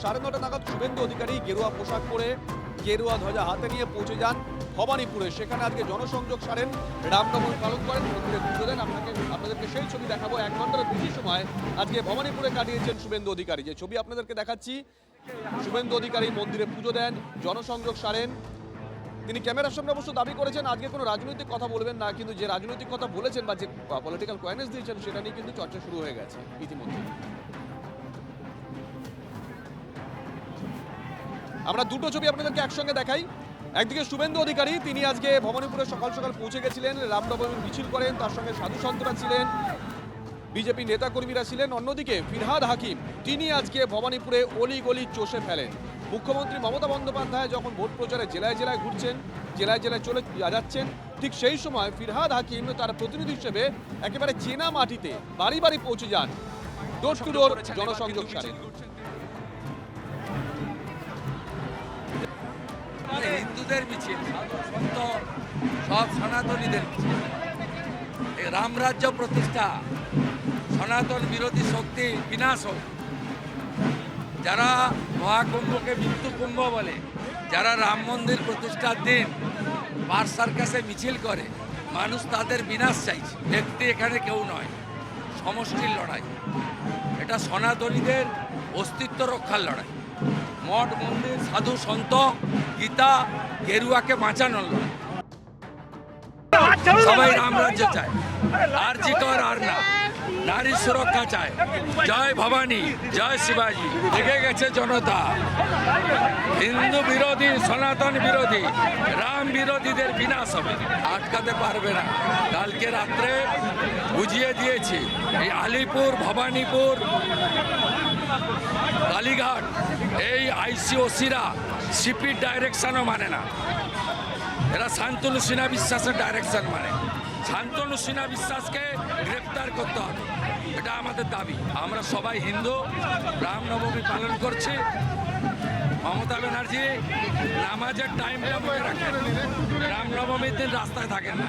9:30 নাগাদ শুভেন্দু অধিকারী গেরুয়া পোশাক পরে গেরুয়া ধ্বজা হাতে নিয়ে পৌঁছে যান ভবানীপুরে। সেখানে আজকে জনসংযোগ সারেন, রামনবমী পালন করেন, মন্দিরে পুজো দেন। আপনাদেরকে সেই ছবি দেখাবো। 1 ঘন্টার বেশি সময় আজকে ভবানীপুরে কাটিয়েছেন শুভেন্দু অধিকারী। যে ছবি আপনাদেরকে দেখাচ্ছি, শুভেন্দু অধিকারী মন্দিরে পুজো দেন, জনসংযোগ সারেন। তিনি ক্যামেরার সামনে অবশ্য দাবি করেছেন আজকে কোনো রাজনৈতিক কথা বলবেন না, কিন্তু যে রাজনৈতিক কথা বলেছেন বা যে পলিটিক্যাল কয়েনেস দিয়েছেন সেটা নিয়ে কিন্তু চর্চা শুরু হয়ে গেছে ইতিমধ্যে। আমরা দুটো ছবি আপনাদেরকে একসঙ্গে দেখাই। একদিকে শুভেন্দু অধিকারী, তিনি আজকে ভবানীপুরে সকাল সকাল পৌঁছে গেছিলেন, রামনবমীর মিছিল করেন, তার সঙ্গে সাধু সন্তরা ছিলেন, বিজেপি নেতাকর্মীরা ছিলেন। অন্যদিকে ফিরহাদ হাকিম, তিনি আজকে ভবানীপুরে অলিগলি চষে ফেলেন। মুখ্যমন্ত্রী মমতা বন্দ্যোপাধ্যায় যখন ভোট প্রচারে জেলায় জেলায় ঘুরছেন, জেলায় জেলায় চলে যাচ্ছেন, ঠিক সেই সময় ফিরহাদ হাকিম তার প্রতিনিধি হিসেবে একেবারে চেনা মাটিতে বাড়ি বাড়ি পৌঁছে যান, ডোর টু ডোর জনসংযোগ সারেন। হিন্দুদের মিছিল, সব সনাতনীদের মিছিল। রামরাজ্য প্রতিষ্ঠা, সনাতন বিরোধী শক্তি বিনাশ হোক। যারা মহাকুম্ভকে মৃত্যু কুম্ভ বলে, যারা রাম মন্দির প্রতিষ্ঠার দিন পার্ক সার্কাসে মিছিল করে, মানুষ তাদের বিনাশ চাইছে। ব্যক্তি এখানে কেউ নয়, সমষ্টির লড়াই। এটা সনাতনীদের অস্তিত্ব রক্ষার লড়াই। মঠ মন্দির, সাধু সন্ত, গীতা, গেরুয়াকে বাঁচানোর লড়াই। সবাই রামরাজ্য চায়, আর জিকর আর না, নারী সুরক্ষা চায়। জয় ভবানী, জয় শিবাজি। দেখে গেছে জনতা, হিন্দু বিরোধী, সনাতন বিরোধী, রাম বিরোধীদের বিনাশ হবে, আটকাতে পারবে না। কালকে রাত্রে বুঝিয়ে দিয়েছি, এই আলিপুর, ভবানীপুর, কালীঘাট, এই আইসিওসিরা সিপির ডাইরেকশনও মানে না। এরা শান্তনু সিনহা বিশ্বাসের ডাইরেকশন মানে। শান্তনু সিনহা বিশ্বাসকে গ্রেপ্তার করতে হবে, এটা আমাদের দাবি। আমরা সবাই হিন্দু, রামনবমী পালন করছি। মমতা ব্যানার্জি নামাজের টাইমটা মনে রাখেন, রামনবমীর দিন রাস্তায় থাকেন না।